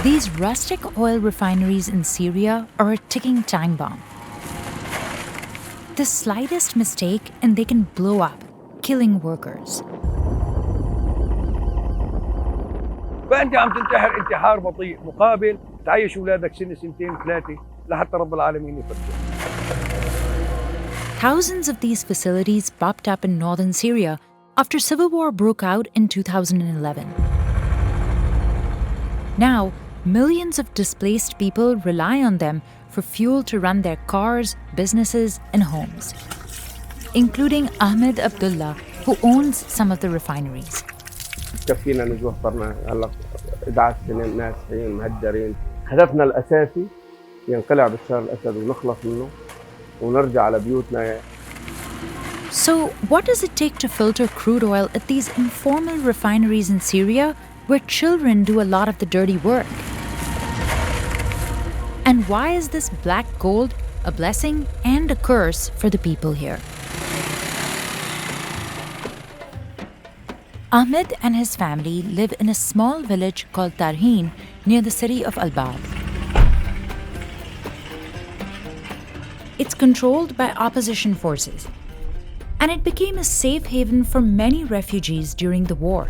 These rustic oil refineries in Syria are a ticking time bomb. The slightest mistake and they can blow up, killing workers. فأنت عم تنتحر انتحار بطيء مقابل تعيش أولادك سنة سنتين ثلاثة لحتى رب العالمين يفتح. Thousands of these facilities popped up in northern Syria after civil war broke out in 2011. Now, millions of displaced people rely on them for fuel to run their cars, businesses, and homes, including Ahmed Abdullah, who owns some of the refineries. كفينا نجوع صرنا هلا 11 سنه ناسحين مهجرين. هدفنا الاساسي ينقلع بشار الاسد ونخلص منه ونرجع على بيوتنا. So, what does it take to filter crude oil at these informal refineries in Syria where children do a lot of the dirty work? And why is this black gold a blessing and a curse for the people here? Ahmed and his family live in a small village called Tarhin near the city of al-Bab. It's controlled by opposition forces, and it became a safe haven for many refugees during the war.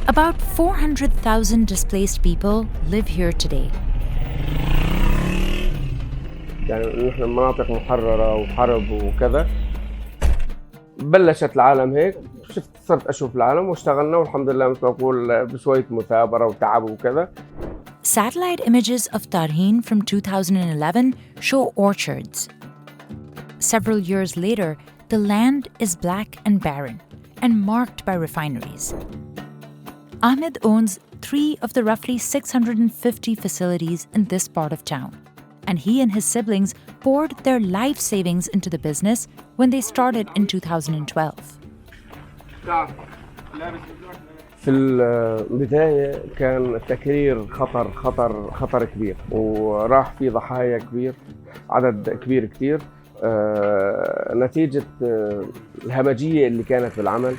About 400,000 displaced people live here today. يعني نحن مناطق محررة وحرب وكذا. بلشت العالم هيك، صرت أشوف العالم واشتغلنا والحمد لله مثل ما بقول بشوية مثابرة وتعب وكذا. Satellite images of Tarhin from 2011 show orchards. Several years later, the land is black and barren and marked by refineries. Ahmed owns 3 of the roughly 650 facilities in this part of town, and he and his siblings poured their life savings into the business when they started in 2012. في البداية كان التكرير خطر كبير وراح في ضحايا كبير عدد كبير كتير نتيجة الهمجية اللي كانت بالعمل.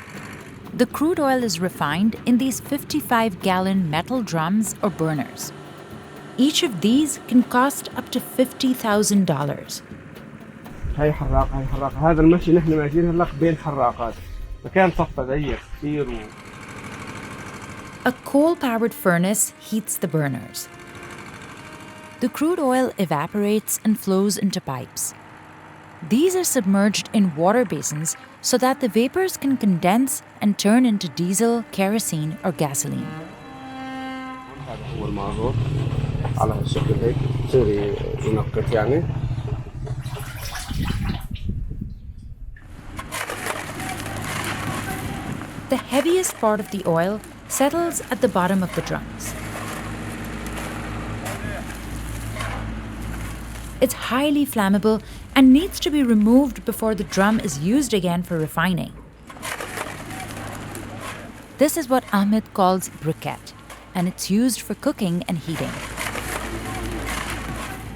The crude oil is refined in these 55-gallon metal drums or burners. Each of these can cost up to $50,000. هاي حراقة هذا المشي نحن ماشيين هلا بين حراقات فكان صفة ضيق كثير A coal-powered furnace heats the burners. The crude oil evaporates and flows into pipes. These are submerged in water basins so that the vapors can condense and turn into diesel, kerosene, or gasoline. هذا هو المازوت على هالشكل هيك بصير ينقط يعني. The heaviest part of the oil settles at the bottom of the drums. It's highly flammable and needs to be removed before the drum is used again for refining. This is what Ahmed calls briquette, and it's used for cooking and heating.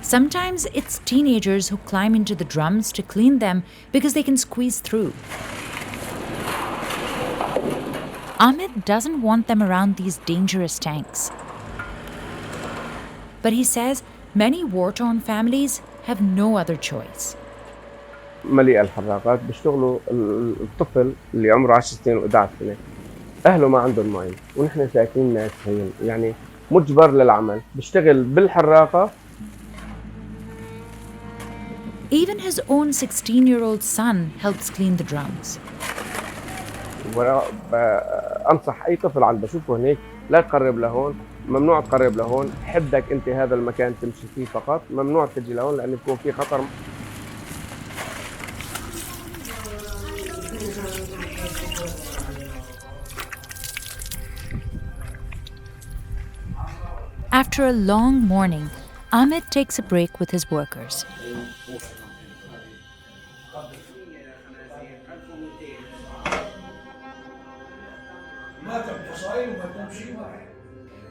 Sometimes it's teenagers who climb into the drums to clean them because they can squeeze through. Ahmed doesn't want them around these dangerous tanks. But he says many war-torn families have no other choice. مليئة الحراقات بيشتغلوا الطفل اللي عمره 10 سنين و11 سنة أهله ما عندهم مي ونحن ساكنين ناسحين يعني مجبر للعمل بيشتغل بالحراقة. Even his own 16-year-old son helps clean the drums. أنصح أي طفل عم بشوفه هناك لا تقرب لهون، ممنوع تقرب لهون، حدك أنت هذا المكان تمشي فيه فقط، ممنوع تجي لهون لأن بيكون في خطر. After a long morning, Ahmed takes a break with his workers.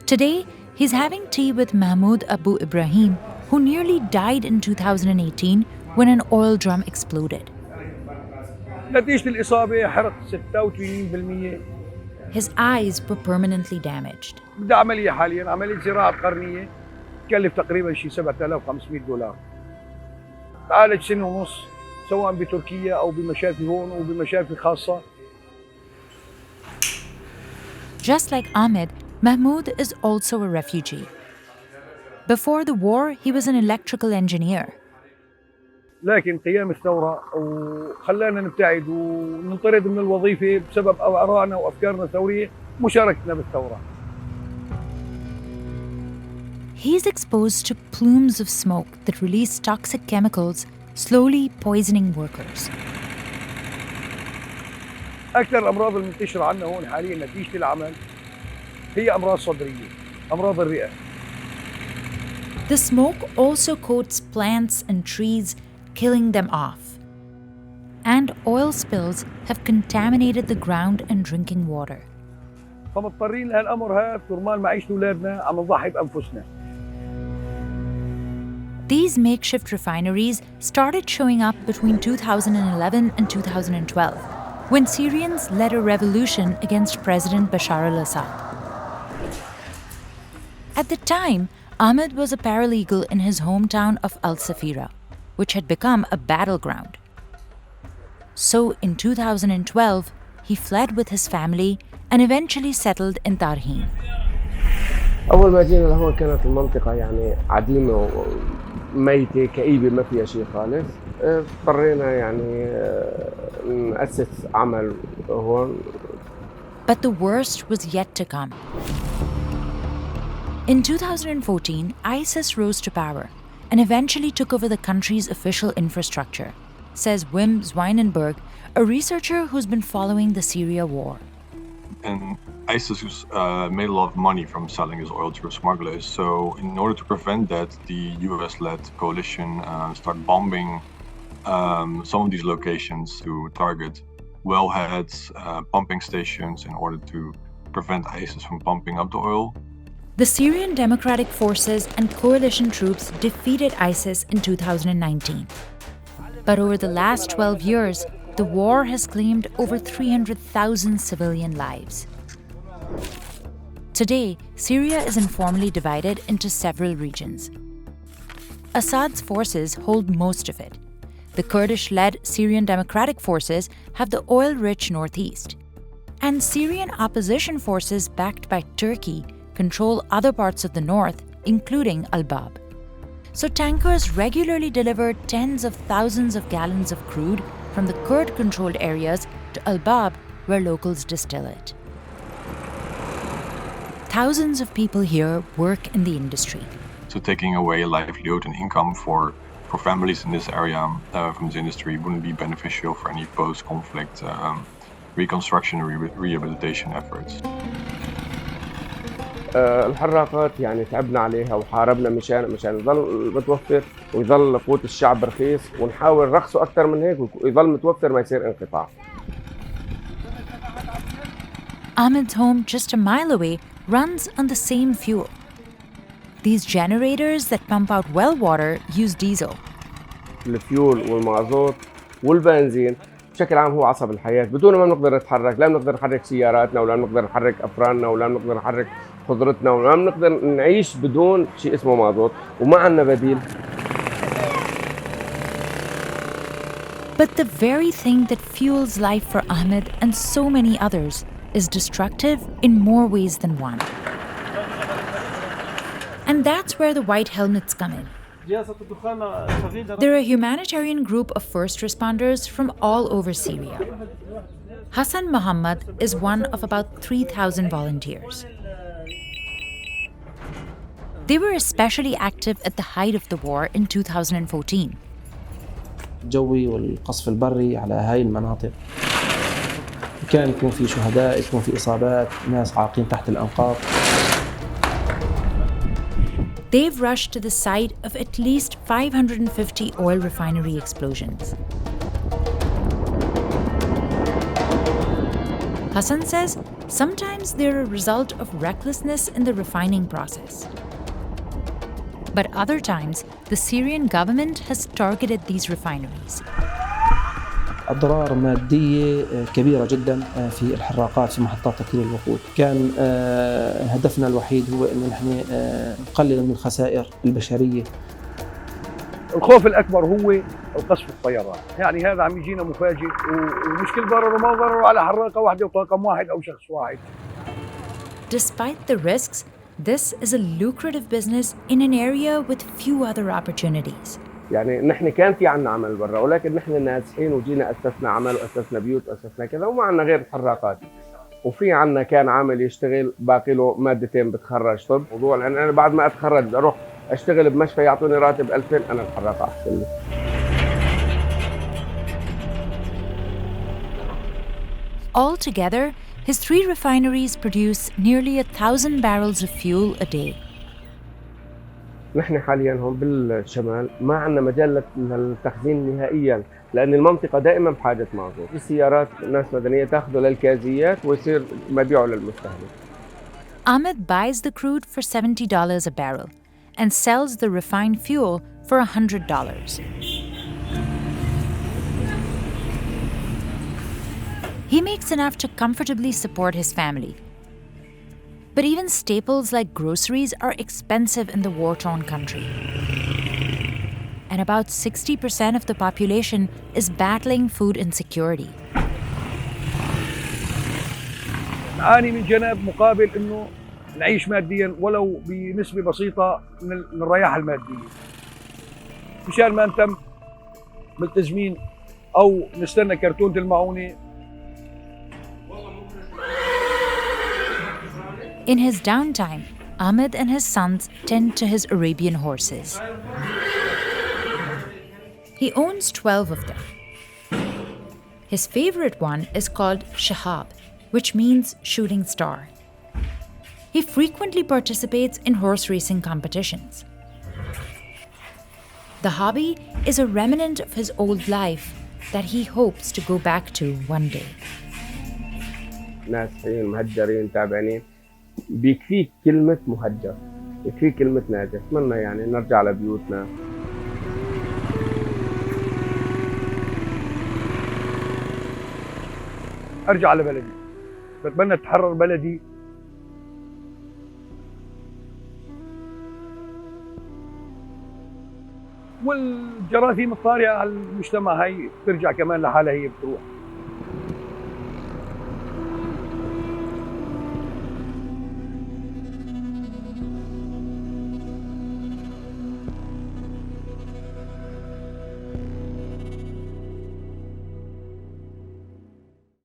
Today, he's having tea with Mahmoud Abu Ibrahim, who nearly died in 2018 when an oil drum exploded. نتيجة الإصابة حرق 86% His eyes were permanently damaged. بدها عملية حاليا، عملية زراعة قرنية تكلف تقريبا شي $7,500. تعالج سنة ونص سواء بتركيا أو بمشافي هون وبمشافي خاصة. Just like Ahmed, Mahmoud is also a refugee. Before the war, he was an electrical engineer. لكن قيام الثورة وخلانا نبتعد وننطرد من الوظيفة بسبب آرائنا وأفكارنا الثورية مشاركتنا بالثورة. He's exposed to plumes of smoke that release toxic chemicals, slowly poisoning workers. أكثر الأمراض المنتشرة عندنا هون حاليا نتيجة العمل هي أمراض صدرية، أمراض الرئة. The smoke also coats plants and trees, killing them off. And oil spills have contaminated the ground and drinking water. فمضطرين لهالأمر هذا كرمال معيشة أولادنا عم نضحي بأنفسنا. These makeshift refineries started showing up between 2011 and 2012, when Syrians led a revolution against President Bashar al-Assad. At the time, Ahmed was a paralegal in his hometown of Al-Safira, which had become a battleground. So in 2012, he fled with his family and eventually settled in Tarheen. أول ما جينا لهون كانت المنطقة يعني عديمة وميتة كئيبة ما فيها شيء خالص. اضطرينا يعني نأسس عمل هون. But the worst was yet to come. In 2014, ISIS rose to power and eventually took over the country's official infrastructure, says Wim Zwijnenberg, a researcher who's been following the Syria war. And ISIS made a lot of money from selling his oil to smugglers. So in order to prevent that, the US-led coalition started bombing some of these locations to target wellheads, pumping stations in order to prevent ISIS from pumping up the oil. The Syrian Democratic Forces and coalition troops defeated ISIS in 2019. But over the last 12 years, the war has claimed over 300,000 civilian lives. Today, Syria is informally divided into several regions. Assad's forces hold most of it. The Kurdish-led Syrian Democratic Forces have the oil-rich northeast. And Syrian opposition forces backed by Turkey control other parts of the north, including al-Bab. So tankers regularly deliver tens of thousands of gallons of crude from the Kurd-controlled areas to al-Bab, where locals distill it. Thousands of people here work in the industry. So taking away a livelihood and income for families in this area from this industry wouldn't be beneficial for any post-conflict reconstruction and rehabilitation efforts. الحراقات يعني تعبنا عليها وحاربنا مشان يضل متوفر ويضل قوت الشعب رخيص ونحاول رخصه أكثر من هيك ويضل متوفر ما يصير انقطاع. Ahmed's home just a mile away runs on the same fuel. These generators that pump out well water use diesel. الفيول والمازوت والبنزين بشكل عام هو عصب الحياة. بدونه ما بنقدر نتحرك، لا بنقدر نحرك سياراتنا ولا بنقدر نحرك أفراننا ولا بنقدر نحرك خضرتنا ولا بنقدر نعيش بدون شيء اسمه مازوت وما عندنا بديل. But the very thing that fuels life for Ahmed and so many others is destructive in more ways than one. And that's where the white helmets come in. They're a humanitarian group of first responders from all over Syria. Hassan Muhammad is one of about 3,000 volunteers. They were especially active at the height of the war in 2014. الجوي والقصف البري على هاي المناطق كان يكون في شهداء، يكون في إصابات، ناس عاقين تحت الأنقاض. They've rushed to the site of at least 550 oil refinery explosions. Hassan says sometimes they're a result of recklessness in the refining process. But other times, the Syrian government has targeted these refineries. أضرار مادية كبيرة جدا في الحراقات في محطات تكرير الوقود. كان هدفنا الوحيد هو أنه نحن نقلل من الخسائر البشرية. الخوف الأكبر هو القصف الطيران، يعني هذا عم يجينا مفاجئ ومش كل ضرر وما ضرر على حراقة واحدة وطاقم واحد أو شخص واحد. Despite the risks, this is a lucrative business in an area with few other opportunities. يعني نحن كان في عنا عمل برا، ولكن نحن ناجحين وجينا أسسنا عمل وأسسنا بيوت وأسسنا كذا، وما عنا غير الحراقات. وفي عنا كان عامل يشتغل باقي له مادتين بتخرج طب، موضوع لأن أنا بعد ما أتخرج أروح أشتغل بمشفى يعطوني راتب 2000، أنا الحراقة أحسن لي. Altogether, his 3 refineries produce nearly 1,000 barrels of fuel a day. نحن حاليا هون بالشمال ما عندنا مجال للتخزين نهائيا، لأن المنطقة دائما بحاجة مازوت. في سيارات ناس مدنية تاخذه للكازيات ويصير مبيعه للمستهلك. Ahmed buys the crude for $70 a barrel and sells the refined fuel for $100. He makes enough to comfortably support his family. But even staples like groceries are expensive in the war-torn country. And about 60% of the population is battling food insecurity. نعاني من جنب مقابل إنه نعيش مادياً ولو بنسبة بسيطة من الرياحة المادية. مشان ما نتم ملتزمين أو نستنى كرتونة المعونة. In his downtime, Ahmed and his sons tend to his Arabian horses. He owns 12 of them. His favorite one is called Shahab, which means shooting star. He frequently participates in horse racing competitions. The hobby is a remnant of his old life that he hopes to go back to one day. ناجحين مهجرين تعبانين، بيكفيك كلمة مهجر، يكفيك كلمة ناجح. أتمنى يعني نرجع لبيوتنا. أرجع لبلدي، بتمنى تحرر بلدي والجراثيم الطارئة على المجتمع هي ترجع كمان لحالها، هي بتروح.